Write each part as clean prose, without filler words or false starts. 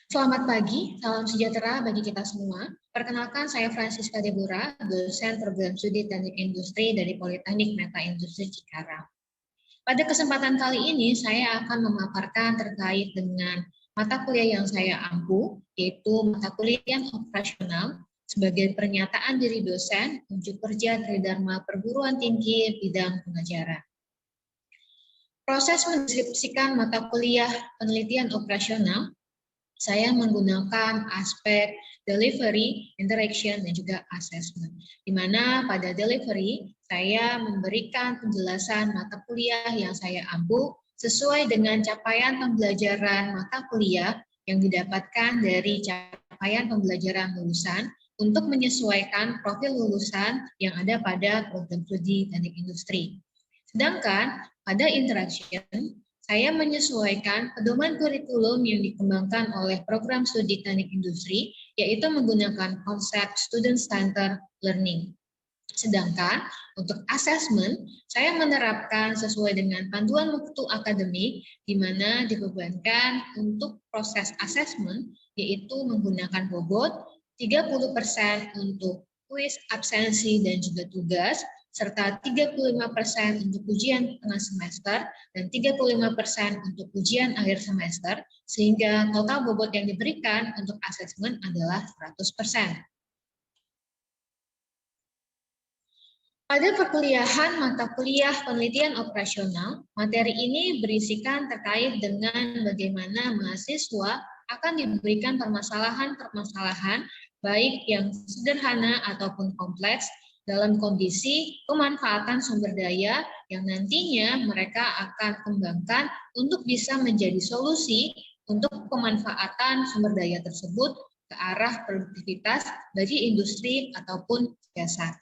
Selamat pagi, salam sejahtera bagi kita semua. Perkenalkan, saya Francisca Deborah, dosen program studi teknik industri dari Politeknik Meta Industri Cikarang. Pada kesempatan kali ini, saya akan memaparkan terkait dengan mata kuliah yang saya ampu, yaitu mata kuliah operasional sebagai pernyataan diri dosen unjuk kerja Tridharma Perguruan Tinggi bidang pengajaran. Proses mendeskripsikan mata kuliah penelitian operasional saya menggunakan aspek delivery, interaction, dan juga assessment. Di mana pada delivery, saya memberikan penjelasan mata kuliah yang saya ampu sesuai dengan capaian pembelajaran mata kuliah yang didapatkan dari capaian pembelajaran lulusan untuk menyesuaikan profil lulusan yang ada pada program studi teknik industri. Sedangkan pada interaction, saya menyesuaikan pedoman kurikulum yang dikembangkan oleh program studi teknik industri, yaitu menggunakan konsep student-centered learning. Sedangkan untuk assessment, saya menerapkan sesuai dengan panduan mutu akademik, di mana dibebankan untuk proses assessment, yaitu menggunakan bobot 30% untuk kuis, absensi, dan juga tugas, serta 35% untuk ujian tengah semester dan 35% untuk ujian akhir semester, sehingga total bobot yang diberikan untuk asesmen adalah 100%. Pada perkuliahan mata kuliah penelitian operasional, materi ini berisikan terkait dengan bagaimana mahasiswa akan diberikan permasalahan-permasalahan baik yang sederhana ataupun kompleks dalam kondisi pemanfaatan sumber daya yang nantinya mereka akan kembangkan untuk bisa menjadi solusi untuk pemanfaatan sumber daya tersebut ke arah produktivitas bagi industri ataupun jasa.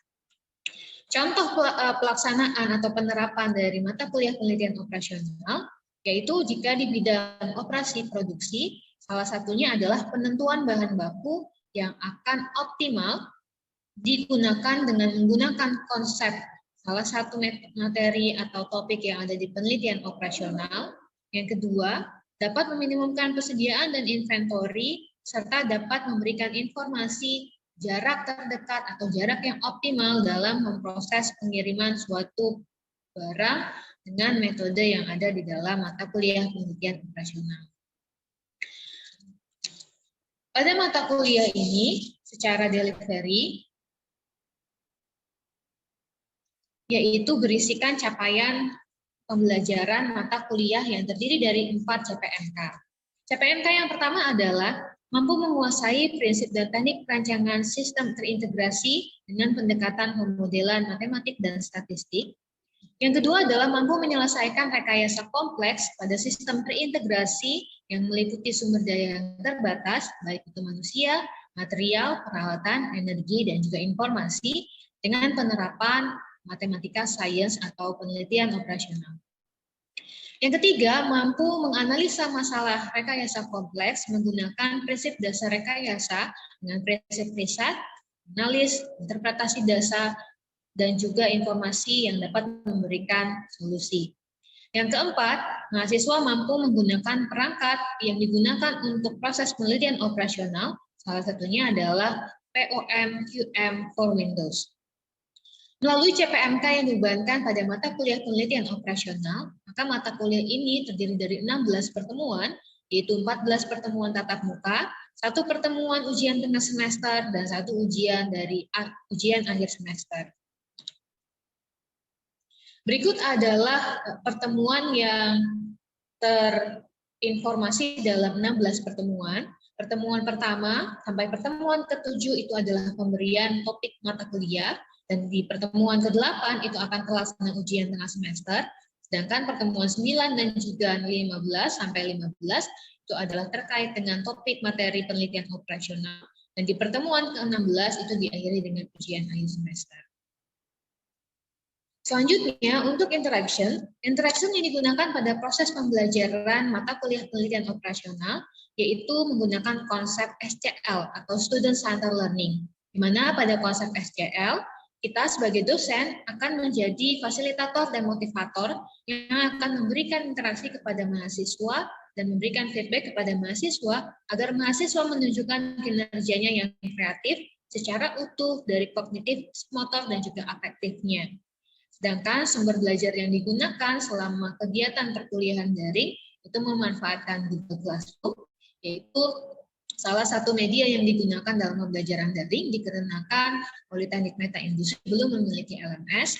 Contoh pelaksanaan atau penerapan dari mata kuliah penelitian operasional, yaitu jika di bidang operasi produksi, salah satunya adalah penentuan bahan baku yang akan optimal digunakan dengan menggunakan konsep salah satu materi atau topik yang ada di penelitian operasional. Yang kedua, dapat meminimumkan persediaan dan inventory, serta dapat memberikan informasi jarak terdekat atau jarak yang optimal dalam memproses pengiriman suatu barang dengan metode yang ada di dalam mata kuliah penelitian operasional. Pada mata kuliah ini, secara delivery, yaitu berisikan capaian pembelajaran mata kuliah yang terdiri dari 4 CPMK. CPMK yang pertama adalah mampu menguasai prinsip dan teknik perancangan sistem terintegrasi dengan pendekatan pemodelan matematik dan statistik. Yang kedua adalah mampu menyelesaikan rekayasa kompleks pada sistem terintegrasi yang meliputi sumber daya yang terbatas, baik itu manusia, material, peralatan, energi, dan juga informasi, dengan penerapan matematika sains atau penelitian operasional. Yang ketiga, mampu menganalisa masalah rekayasa kompleks menggunakan prinsip dasar rekayasa dengan prinsip riset, analis, interpretasi dasar, dan juga informasi yang dapat memberikan solusi. Yang keempat, mahasiswa mampu menggunakan perangkat yang digunakan untuk proses penelitian operasional, salah satunya adalah POM QM for Windows. Melalui CPMK yang dibebankan pada mata kuliah penelitian operasional, maka mata kuliah ini terdiri dari 16 pertemuan, yaitu 14 pertemuan tatap muka, 1 pertemuan ujian tengah semester, dan 1 ujian dari ujian akhir semester. Berikut adalah pertemuan yang terinformasi dalam 16 pertemuan. Pertemuan pertama sampai pertemuan ke-7 itu adalah pemberian topik mata kuliah, dan di pertemuan ke-8 itu akan terlaksana ujian tengah semester, sedangkan pertemuan 9 dan juga 15 sampai 15 itu adalah terkait dengan topik materi penelitian operasional, dan di pertemuan ke-16 itu diakhiri dengan ujian akhir semester. Selanjutnya, untuk interaction yang digunakan pada proses pembelajaran mata kuliah penelitian operasional, yaitu menggunakan konsep SCL atau Student Centered Learning, di mana pada konsep SCL, kita sebagai dosen akan menjadi fasilitator dan motivator yang akan memberikan interaksi kepada mahasiswa dan memberikan feedback kepada mahasiswa agar mahasiswa menunjukkan kinerjanya yang kreatif secara utuh dari kognitif, motor, dan juga afektifnya. Sedangkan sumber belajar yang digunakan selama kegiatan perkuliahan daring itu memanfaatkan Google Classroom, yaitu salah satu media yang digunakan dalam pembelajaran daring dikarenakan Politeknik Meta Industri belum memiliki LMS.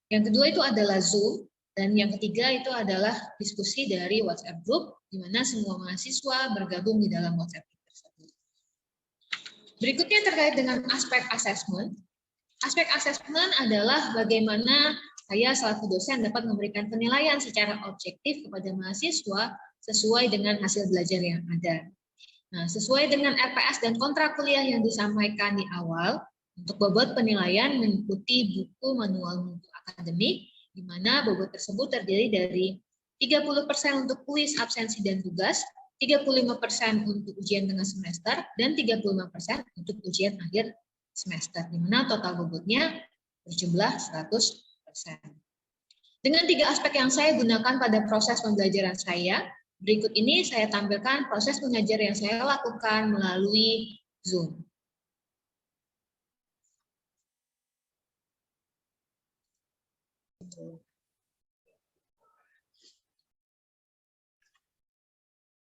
Yang kedua itu adalah Zoom, dan yang ketiga itu adalah diskusi dari WhatsApp Group, di mana semua mahasiswa bergabung di dalam WhatsApp Group tersebut. Berikutnya terkait dengan aspek asesmen. Aspek asesmen adalah bagaimana saya selaku dosen dapat memberikan penilaian secara objektif kepada mahasiswa sesuai dengan hasil belajar yang ada. Nah, sesuai dengan RPS dan kontrak kuliah yang disampaikan di awal, untuk bobot penilaian mengikuti buku manual mutu akademik, di mana bobot tersebut terdiri dari 30% untuk kuis, absensi, dan tugas, 35% untuk ujian tengah semester, dan 35% untuk ujian akhir semester, di mana total bobotnya berjumlah 100%. Dengan 3 aspek yang saya gunakan pada proses pembelajaran saya, berikut ini saya tampilkan proses mengajar yang saya lakukan melalui Zoom.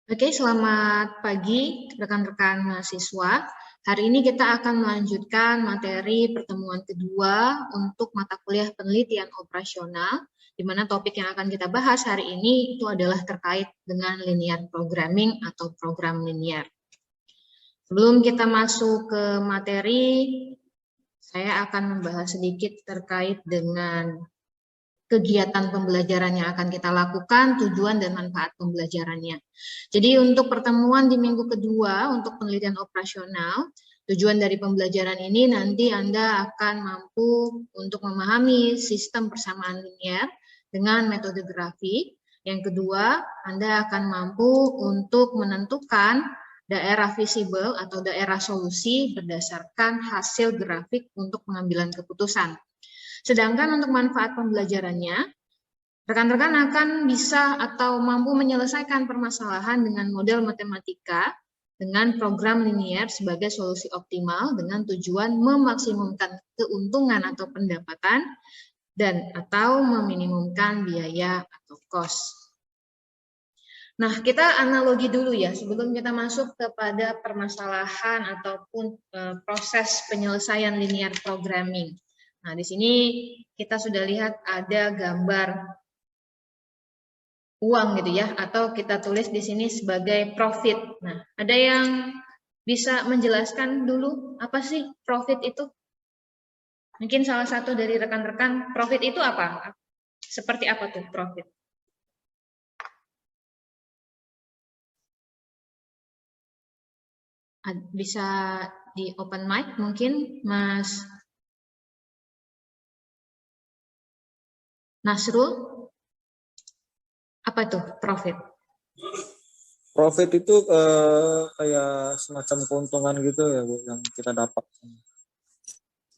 Oke, selamat pagi rekan-rekan mahasiswa. Hari ini kita akan melanjutkan materi pertemuan kedua untuk mata kuliah penelitian operasional, di mana topik yang akan kita bahas hari ini itu adalah terkait dengan linear programming atau program linear. Sebelum kita masuk ke materi, saya akan membahas sedikit terkait dengan kegiatan pembelajaran yang akan kita lakukan, tujuan dan manfaat pembelajarannya. Jadi untuk pertemuan di minggu kedua untuk penelitian operasional, tujuan dari pembelajaran ini nanti Anda akan mampu untuk memahami sistem persamaan linear dengan metode grafik. Yang kedua, Anda akan mampu untuk menentukan daerah visible atau daerah solusi berdasarkan hasil grafik untuk pengambilan keputusan. Sedangkan untuk manfaat pembelajarannya, rekan-rekan akan bisa atau mampu menyelesaikan permasalahan dengan model matematika dengan program linear sebagai solusi optimal dengan tujuan memaksimumkan keuntungan atau pendapatan dan atau meminimumkan biaya atau cost. Nah, kita analogi dulu ya sebelum kita masuk kepada permasalahan ataupun proses penyelesaian linear programming. Nah, di sini kita sudah lihat ada gambar uang gitu ya, atau kita tulis di sini sebagai profit. Nah, ada yang bisa menjelaskan dulu apa sih profit itu? Mungkin salah satu dari rekan-rekan, profit itu apa? Seperti apa tuh profit? Bisa di open mic mungkin, Mas Nasrul, apa tuh profit? Profit itu kayak semacam keuntungan gitu ya Bu, yang kita dapat.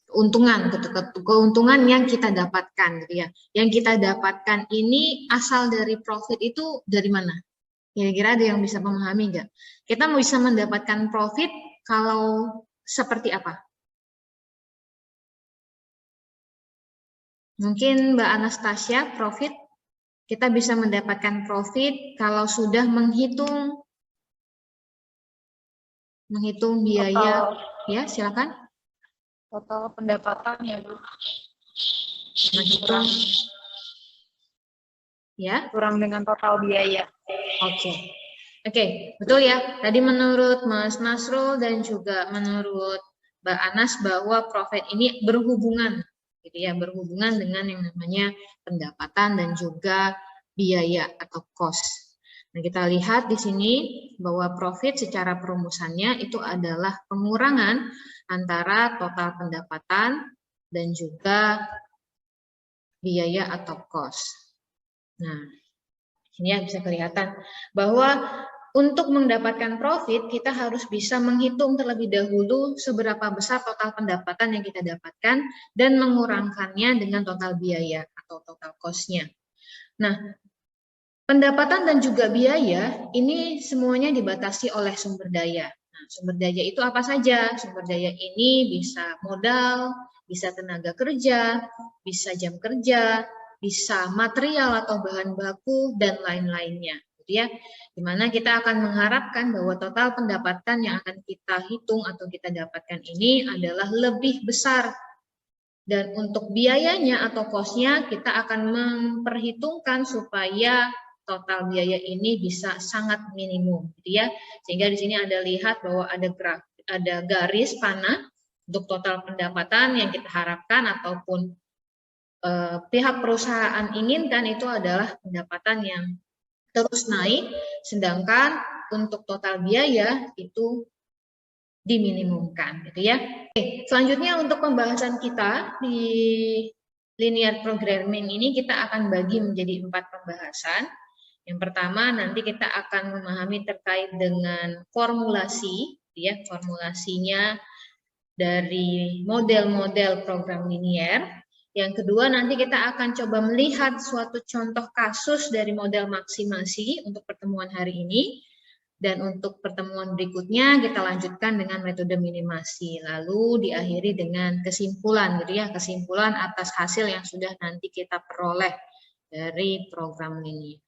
Keuntungan yang kita dapatkan gitu ya. Yang kita dapatkan ini asal dari profit itu dari mana? Kira-kira ada yang bisa memahami nggak? Kita bisa mendapatkan profit kalau seperti apa? Mungkin Mbak Anastasia, profit, kita bisa mendapatkan profit kalau sudah menghitung biaya. Total, ya silakan. total pendapatan ya Bu. Menghitung, ya. Kurang dengan total biaya. Oke, betul ya. Tadi menurut Mas Nasrul dan juga menurut Mbak Anas bahwa profit ini berhubungan gitu ya, berhubungan dengan yang namanya pendapatan dan juga biaya atau cost. Nah, kita lihat di sini bahwa profit secara perumusannya itu adalah pengurangan antara total pendapatan dan juga biaya atau cost. Nah, ini ya bisa kelihatan bahwa Untuk mendapatkan profit, kita harus bisa menghitung terlebih dahulu seberapa besar total pendapatan yang kita dapatkan dan mengurangkannya dengan total biaya atau total cost-nya. Nah, pendapatan dan juga biaya ini semuanya dibatasi oleh sumber daya. Nah, sumber daya itu apa saja? Sumber daya ini bisa modal, bisa tenaga kerja, bisa jam kerja, bisa material atau bahan baku, dan lain-lainnya. Ya, dimana kita akan mengharapkan bahwa total pendapatan yang akan kita hitung atau kita dapatkan ini adalah lebih besar, dan untuk biayanya atau cost-nya kita akan memperhitungkan supaya total biaya ini bisa sangat minimum, gitu ya. Sehingga di sini Anda lihat bahwa ada garis panah untuk total pendapatan yang kita harapkan ataupun pihak perusahaan inginkan itu adalah pendapatan yang terus naik, sedangkan untuk total biaya itu diminimumkan, gitu ya. Oke, selanjutnya untuk pembahasan kita di linear programming ini kita akan bagi menjadi 4 pembahasan. Yang pertama nanti kita akan memahami terkait dengan formulasi, ya, formulasinya dari model-model program linear. Yang kedua, nanti kita akan coba melihat suatu contoh kasus dari model maksimasi untuk pertemuan hari ini. Dan untuk pertemuan berikutnya kita lanjutkan dengan metode minimasi. Lalu diakhiri dengan kesimpulan, gitu ya, kesimpulan atas hasil yang sudah nanti kita peroleh dari program linear.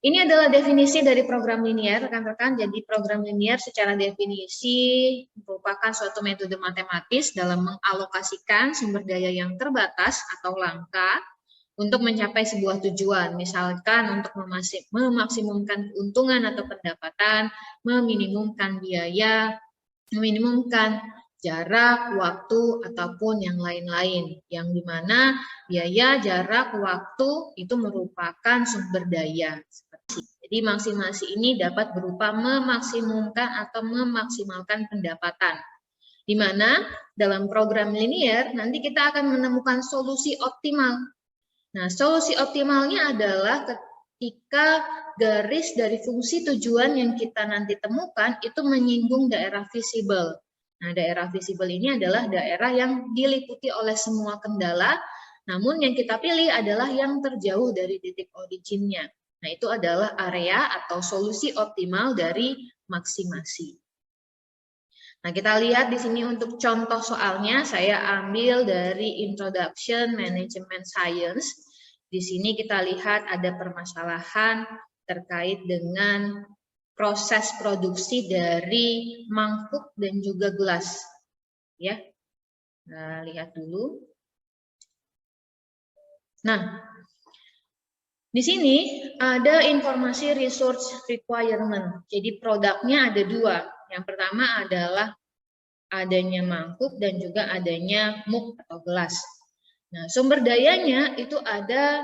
Ini adalah definisi dari program linear, rekan-rekan. Jadi program linear secara definisi merupakan suatu metode matematis dalam mengalokasikan sumber daya yang terbatas atau langka untuk mencapai sebuah tujuan. Misalkan untuk memaksimumkan keuntungan atau pendapatan, meminimumkan biaya, meminimumkan jarak, waktu, ataupun yang lain-lain. Yang dimana biaya, jarak, waktu itu merupakan sumber daya. Jadi maksimasi ini dapat berupa memaksimumkan atau memaksimalkan pendapatan. Di mana dalam program linear nanti kita akan menemukan solusi optimal. Nah, solusi optimalnya adalah ketika garis dari fungsi tujuan yang kita nanti temukan itu menyinggung daerah visible. Nah, daerah visible ini adalah daerah yang diliputi oleh semua kendala, namun yang kita pilih adalah yang terjauh dari titik originnya. Nah, itu adalah area atau solusi optimal dari maksimasi. Nah, kita lihat di sini untuk contoh soalnya, saya ambil dari Introduction Management Science. Di sini kita lihat ada permasalahan terkait dengan proses produksi dari mangkuk dan juga gelas. Ya, nah, lihat dulu. Nah, di sini ada informasi resource requirement. Jadi produknya ada 2. Yang pertama adalah adanya mangkuk dan juga adanya mug atau gelas. Nah, sumber dayanya itu ada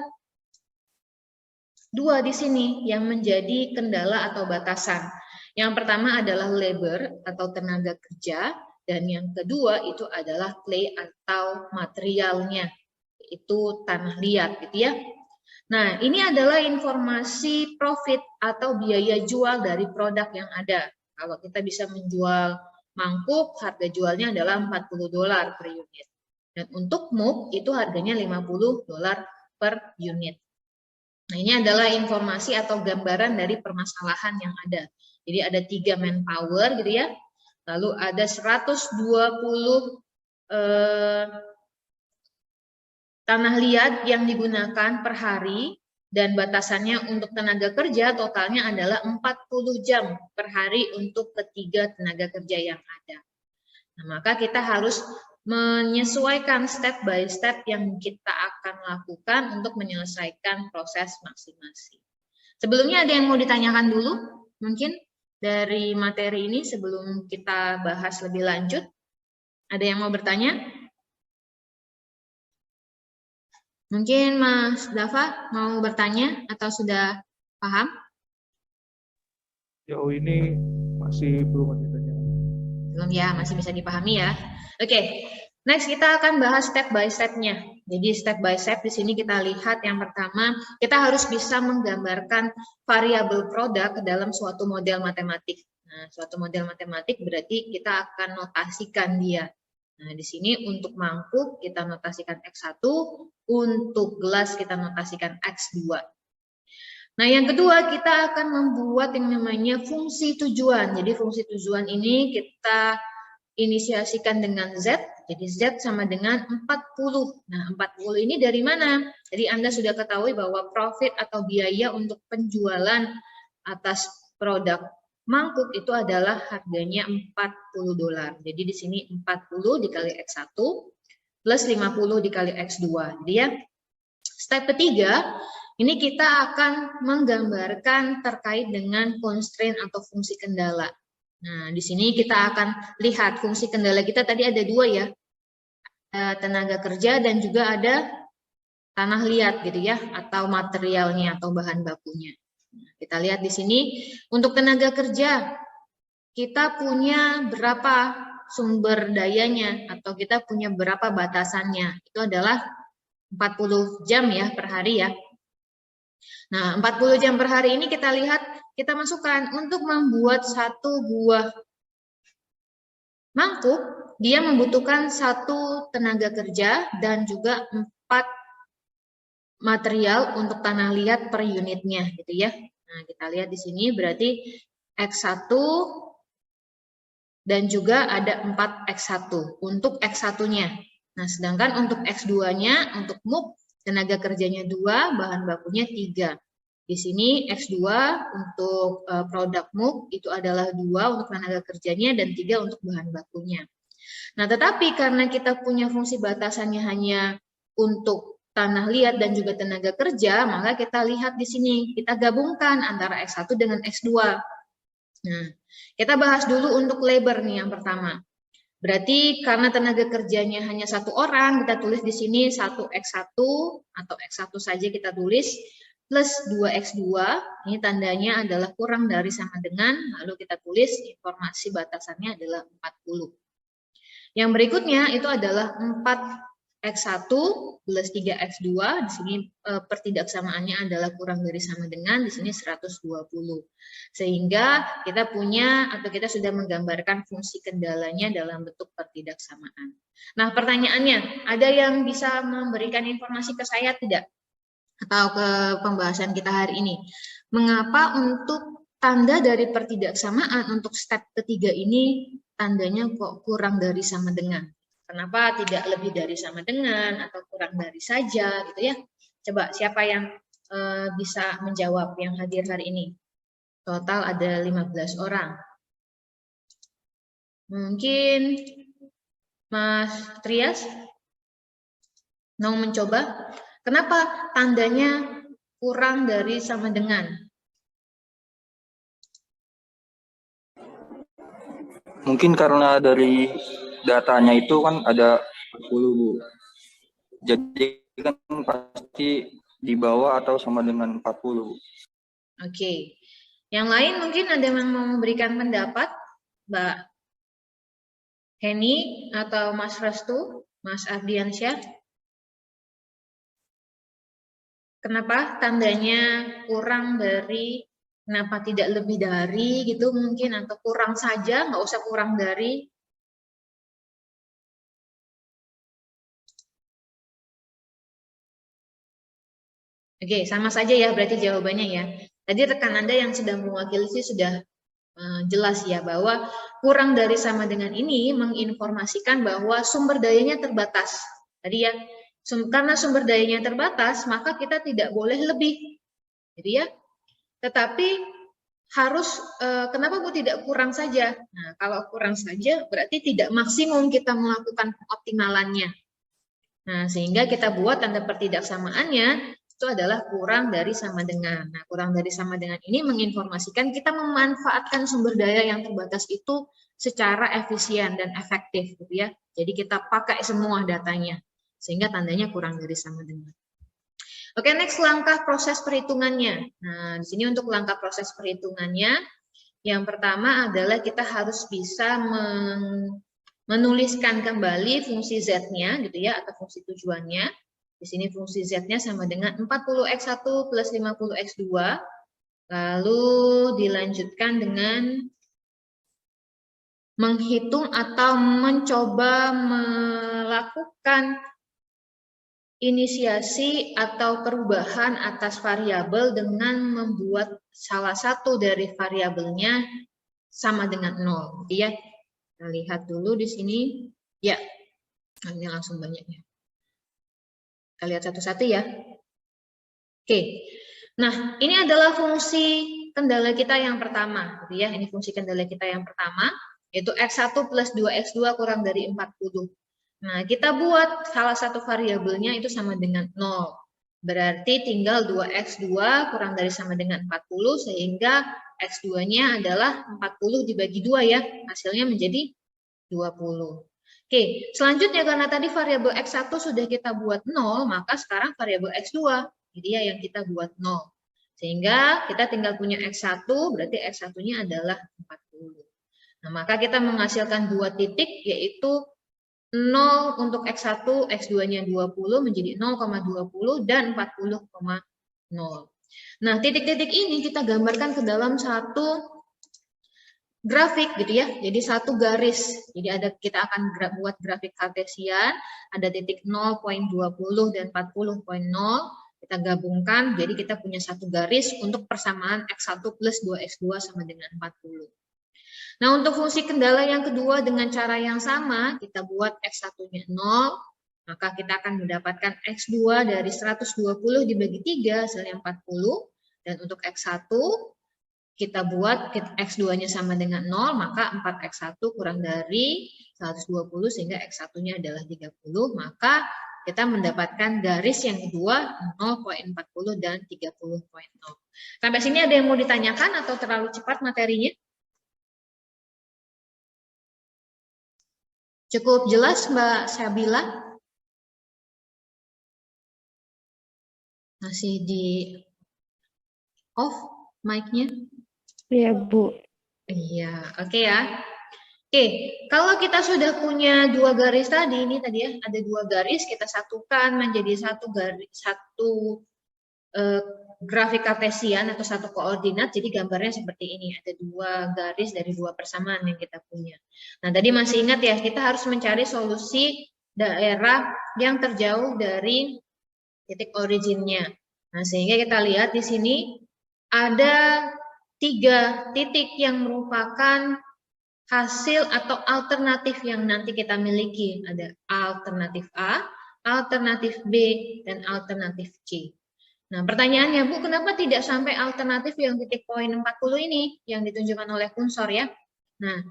2 di sini yang menjadi kendala atau batasan. Yang pertama adalah labor atau tenaga kerja, dan yang kedua itu adalah clay atau materialnya, itu tanah liat, gitu ya. Nah, ini adalah informasi profit atau biaya jual dari produk yang ada. Kalau kita bisa menjual mangkuk, harga jualnya adalah $40 per unit. Dan untuk mug itu harganya $50 per unit. Nah, ini adalah informasi atau gambaran dari permasalahan yang ada. Jadi ada 3 manpower, gitu ya. Lalu ada 120 tanah liat yang digunakan per hari, dan batasannya untuk tenaga kerja totalnya adalah 40 jam per hari untuk ketiga tenaga kerja yang ada. Nah, maka kita harus menyesuaikan step by step yang kita akan lakukan untuk menyelesaikan proses maksimasi. Sebelumnya ada yang mau ditanyakan dulu? Mungkin dari materi ini sebelum kita bahas lebih lanjut. Ada yang mau bertanya? Mungkin Mas Dava mau bertanya atau sudah paham? Jauh ini masih belum ada pertanyaan. Belum ya, masih bisa dipahami ya. Oke, next kita akan bahas step by step-nya. Jadi step by step di sini kita lihat yang pertama, kita harus bisa menggambarkan variabel produk ke dalam suatu model matematik. Nah, suatu model matematik berarti kita akan notasikan dia. Nah, di sini untuk mangkuk kita notasikan X1, untuk gelas kita notasikan X2. Nah, yang kedua kita akan membuat yang namanya fungsi tujuan. Jadi fungsi tujuan ini kita inisiasikan dengan Z. Jadi Z sama dengan 40. Nah, 40 ini dari mana? Jadi Anda sudah ketahui bahwa profit atau biaya untuk penjualan atas produk mangkuk itu adalah harganya $40. Jadi di sini 40 dikali X1 plus 50 dikali X2. Jadi ya, step ketiga, ini kita akan menggambarkan terkait dengan constraint atau fungsi kendala. Nah, di sini kita akan lihat fungsi kendala kita tadi ada dua ya, tenaga kerja dan juga ada tanah liat gitu ya, atau materialnya atau bahan bakunya. Nah, kita lihat di sini untuk tenaga kerja kita punya berapa sumber dayanya atau kita punya berapa batasannya. Itu adalah 40 jam ya per hari ya. Nah, 40 jam per hari ini kita lihat, kita masukkan untuk membuat satu buah mangkuk, dia membutuhkan 1 tenaga kerja dan juga 4 material untuk tanah liat per unitnya gitu ya. Nah, kita lihat di sini berarti X1 dan juga ada 4 X1 untuk X1-nya. Nah, sedangkan untuk X2-nya, untuk MUP, tenaga kerjanya 2, bahan bakunya 3. Di sini X2 untuk produk MUP itu adalah 2 untuk tenaga kerjanya dan 3 untuk bahan bakunya. Nah, tetapi karena kita punya fungsi batasannya hanya untuk tanah liat dan juga tenaga kerja, maka kita lihat di sini, kita gabungkan antara X1 dengan X2. Nah, kita bahas dulu untuk labor nih yang pertama. Berarti karena tenaga kerjanya hanya 1 orang, kita tulis di sini 1X1 atau X1 saja kita tulis, plus 2X2, ini tandanya adalah kurang dari sama dengan, lalu kita tulis informasi batasannya adalah 40. Yang berikutnya itu adalah 4X1 plus 3X2, di sini pertidaksamaannya adalah kurang dari sama dengan, di sini 120. Sehingga kita punya atau kita sudah menggambarkan fungsi kendalanya dalam bentuk pertidaksamaan. Nah, pertanyaannya, ada yang bisa memberikan informasi ke saya tidak? Atau ke pembahasan kita hari ini. Mengapa untuk tanda dari pertidaksamaan untuk step ketiga ini tandanya kok kurang dari sama dengan? Kenapa tidak lebih dari sama dengan atau kurang dari saja gitu ya? Coba siapa yang bisa menjawab yang hadir hari ini? Total ada 15 orang. Mungkin Mas Trias mau mencoba? Kenapa tandanya kurang dari sama dengan? Mungkin karena dari datanya itu kan ada 10, Bu. Jadi kan pasti di bawah atau sama dengan 40. Oke. Yang lain mungkin ada yang mau memberikan pendapat, Mbak Heni atau Mas Restu, Mas Ardiansyah? Kenapa tandanya kurang dari, kenapa tidak lebih dari gitu mungkin, atau kurang saja, nggak usah kurang dari? Oke, sama saja ya berarti jawabannya ya. Tadi rekan Anda yang sudah mewakili sih sudah jelas ya bahwa kurang dari sama dengan ini menginformasikan bahwa sumber dayanya terbatas. Tadi ya, karena sumber dayanya terbatas, maka kita tidak boleh lebih. Jadi ya, tetapi harus, kenapa Bu tidak kurang saja? Nah, kalau kurang saja berarti tidak maksimum kita melakukan optimalannya. Nah, sehingga kita buat tanda pertidaksamaannya itu adalah kurang dari sama dengan. Nah, kurang dari sama dengan ini menginformasikan kita memanfaatkan sumber daya yang terbatas itu secara efisien dan efektif gitu ya. Jadi kita pakai semua datanya sehingga tandanya kurang dari sama dengan. Oke, next langkah proses perhitungannya. Nah, di sini untuk langkah proses perhitungannya yang pertama adalah kita harus bisa menuliskan kembali fungsi Z-nya gitu ya atau fungsi tujuannya. Di sini fungsi Z-nya sama dengan 40X1 plus 50X2. Lalu dilanjutkan dengan menghitung atau mencoba melakukan inisiasi atau perubahan atas variabel dengan membuat salah satu dari variabelnya sama dengan 0. Jadi ya, kita lihat dulu di sini. Ya, ini langsung banyaknya. Kita lihat satu-satu ya. Oke. Nah, ini adalah fungsi kendala kita yang pertama, gitu ya. Ini fungsi kendala kita yang pertama, yaitu X1 plus 2X2 kurang dari 40. Nah, kita buat salah satu variabelnya itu sama dengan 0. Berarti tinggal 2X2 kurang dari sama dengan 40, sehingga X2-nya adalah 40 dibagi 2 ya. Hasilnya menjadi 20. Oke, selanjutnya karena tadi variabel X1 sudah kita buat 0, maka sekarang variabel X2, jadi ya yang kita buat 0. Sehingga kita tinggal punya X1, berarti X1-nya adalah 40. Nah, maka kita menghasilkan dua titik, yaitu 0 untuk X1, X2-nya 20 menjadi 0,20 dan 40,0. Nah, titik-titik ini kita gambarkan ke dalam satu grafik gitu ya. Jadi satu garis. Jadi kita akan buat grafik kartesian, ada titik 0,20 dan 40,0. Kita gabungkan, jadi kita punya satu garis untuk persamaan X1 plus 2X2 sama dengan 40. Nah, untuk fungsi kendala yang kedua dengan cara yang sama, kita buat X1-nya 0, maka kita akan mendapatkan X2 dari 120 dibagi 3, hasilnya 40. Dan untuk X1, kita buat X2-nya sama dengan 0, maka 4X1 kurang dari 120, sehingga X1-nya adalah 30, maka kita mendapatkan garis yang kedua 0,40 dan 30,0. Sampai sini ada yang mau ditanyakan atau terlalu cepat materinya? Cukup jelas Mbak Sabila? Masih di off mic-nya? Iya, Bu. Iya, oke ya. Oke, kalau kita sudah punya dua garis tadi, ini tadi ya, ada dua garis, kita satukan menjadi satu garis, grafik kartesian atau satu koordinat, jadi gambarnya seperti ini, ada dua garis dari dua persamaan yang kita punya. Nah, tadi masih ingat ya, kita harus mencari solusi daerah yang terjauh dari titik originnya. Nah, sehingga kita lihat di sini ada 3 titik yang merupakan hasil atau alternatif yang nanti kita miliki. Ada alternatif A, alternatif B, dan alternatif C. Nah, pertanyaannya, Bu, kenapa tidak sampai alternatif yang titik poin 40 ini yang ditunjukkan oleh kursor ya? Nah,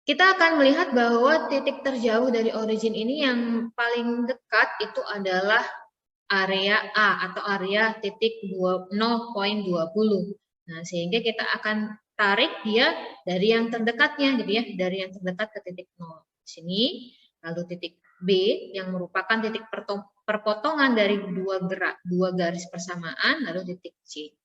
kita akan melihat bahwa titik terjauh dari origin ini yang paling dekat itu adalah area A atau area titik 0,20. Nah, sehingga kita akan tarik dia dari yang terdekatnya, gitu ya, dari yang terdekat ke titik 0. Di sini, lalu titik B yang merupakan titik perpotongan dari dua garis persamaan, lalu titik C.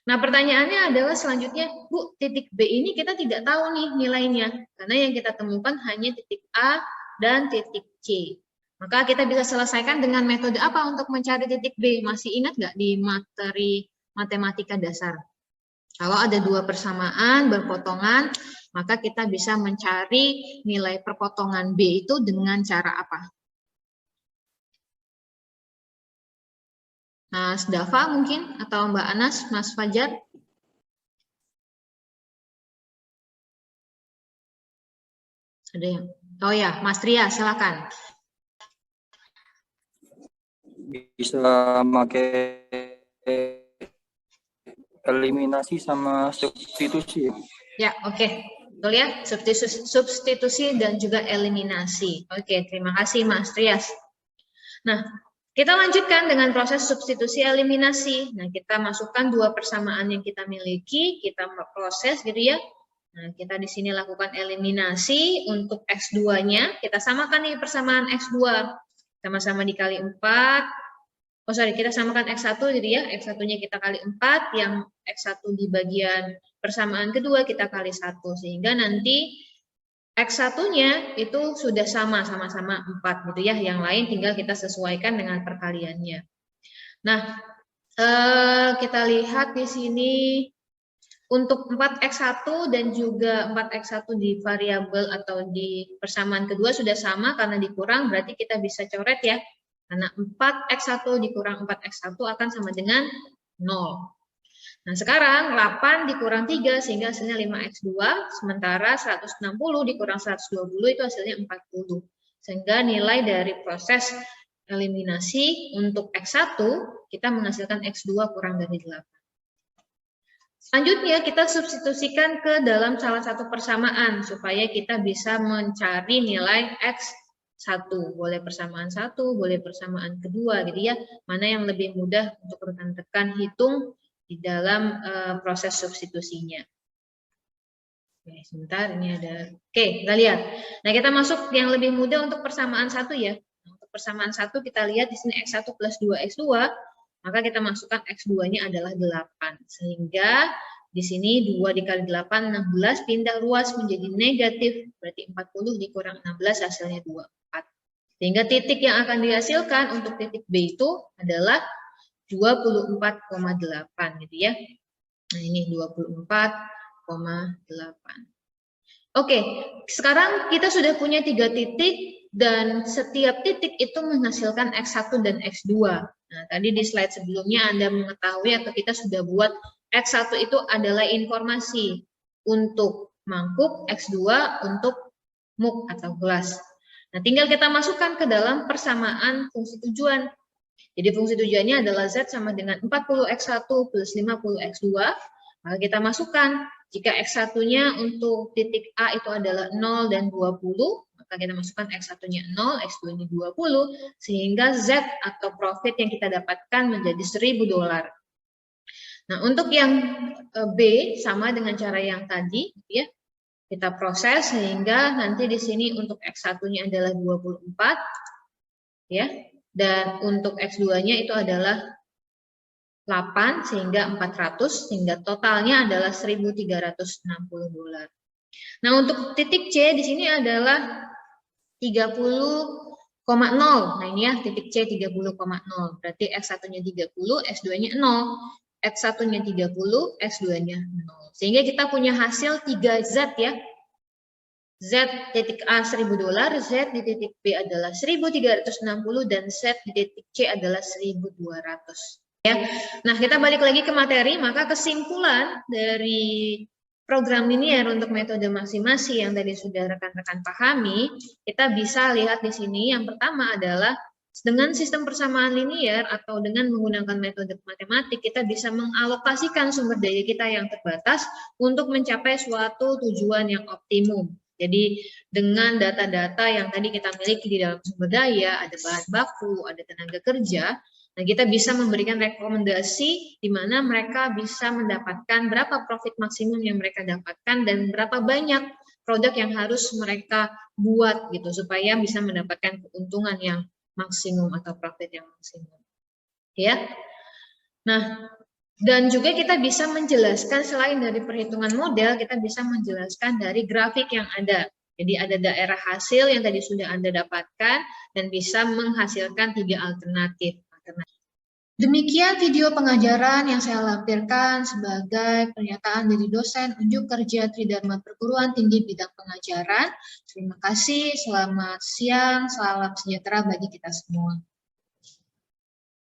Nah, pertanyaannya adalah selanjutnya, Bu, titik B ini kita tidak tahu nih nilainya, karena yang kita temukan hanya titik A dan titik C. Maka kita bisa selesaikan dengan metode apa untuk mencari titik B? Masih ingat nggak di materi matematika dasar? Kalau ada dua persamaan berpotongan, maka kita bisa mencari nilai perpotongan B itu dengan cara apa? Mas Dava mungkin, atau Mbak Anas, Mas Fajar? Ada yang? Oh ya, Mas Tria, silakan. Bisa pakai eliminasi sama substitusi. Ya, oke. Betul ya, substitusi dan juga eliminasi. Oke, terima kasih Mas Trias. Nah, kita lanjutkan dengan proses substitusi eliminasi. Nah, kita masukkan dua persamaan yang kita miliki, kita proses gitu ya. Nah, kita di sini lakukan eliminasi untuk X2-nya. Kita samakan nih persamaan X2. Sama-sama dikali 4. Oh sorry, kita samakan X1 jadi ya, X1-nya kita kali 4, yang X1 di bagian persamaan kedua kita kali 1, sehingga nanti X1-nya itu sudah sama-sama 4 gitu ya. Yang lain tinggal kita sesuaikan dengan perkaliannya. Nah, kita lihat di sini untuk 4X1 dan juga 4X1 di variabel atau di persamaan kedua sudah sama, karena dikurang berarti kita bisa coret ya. Karena 4X1 dikurang 4X1 akan sama dengan 0. Nah, sekarang 8 dikurang 3 sehingga hasilnya 5X2, sementara 160 dikurang 120 itu hasilnya 40. Sehingga nilai dari proses eliminasi untuk X1 kita menghasilkan X2 kurang dari 8. Selanjutnya kita substitusikan ke dalam salah satu persamaan supaya kita bisa mencari nilai X1. Boleh persamaan 1, boleh persamaan kedua gitu ya. Mana yang lebih mudah untuk rekan-rekan hitung di dalam proses substitusinya. Oke, sebentar ini ada. Oke, kita lihat. Nah, kita masuk yang lebih mudah untuk persamaan 1 ya. Untuk persamaan 1 kita lihat di sini X1 plus 2X2, maka kita masukkan X2-nya adalah 8. Sehingga di sini 2 dikali 8, 16, pindah luas menjadi negatif. Berarti 40 dikurang 16 hasilnya 24. Sehingga titik yang akan dihasilkan untuk titik B itu adalah 24,8 gitu ya. Nah, ini 24,8. Oke, sekarang kita sudah punya 3 titik dan setiap titik itu menghasilkan X1 dan X2. Nah, tadi di slide sebelumnya Anda mengetahui atau kita sudah buat X1 itu adalah informasi untuk mangkuk, X2 untuk muk atau gelas. Nah, tinggal kita masukkan ke dalam persamaan fungsi tujuan. Jadi fungsi tujuannya adalah Z sama dengan 40X1 plus 50X2. Maka kita masukkan, jika X1-nya untuk titik A itu adalah 0 dan 20, maka kita masukkan X1-nya 0, X2-nya 20, sehingga Z atau profit yang kita dapatkan menjadi $1.000. Nah, untuk yang B sama dengan cara yang tadi, ya, kita proses sehingga nanti di sini untuk X1-nya adalah 24, ya. Dan untuk X2-nya itu adalah 8 sehingga 400 sehingga totalnya adalah $1.360. Nah, untuk titik C di sini adalah 30,0. Nah, ini ya titik C 30,0. Berarti X1-nya 30, X2-nya 0. X1-nya 30, X2-nya 0. Sehingga kita punya hasil 3Z ya. Z titik A $1.000, Z di titik B adalah 1.360 dan Z di titik C adalah 1.200. Ya. Nah, kita balik lagi ke materi, maka kesimpulan dari program linear untuk metode maksimasi yang tadi sudah rekan-rekan pahami, kita bisa lihat di sini yang pertama adalah dengan sistem persamaan linear atau dengan menggunakan metode matematik, kita bisa mengalokasikan sumber daya kita yang terbatas untuk mencapai suatu tujuan yang optimum. Jadi dengan data-data yang tadi kita miliki di dalam sumber daya, ada bahan baku, ada tenaga kerja, nah kita bisa memberikan rekomendasi di mana mereka bisa mendapatkan berapa profit maksimum yang mereka dapatkan dan berapa banyak produk yang harus mereka buat gitu supaya bisa mendapatkan keuntungan yang maksimum atau profit yang maksimum. Ya. Nah, dan juga kita bisa menjelaskan selain dari perhitungan model, kita bisa menjelaskan dari grafik yang ada. Jadi ada daerah hasil yang tadi sudah Anda dapatkan dan bisa menghasilkan 3 alternatif. Demikian video pengajaran yang saya lampirkan sebagai pernyataan dari dosen unjuk kerja Tridharma Perguruan Tinggi bidang pengajaran. Terima kasih, selamat siang, salam sejahtera bagi kita semua.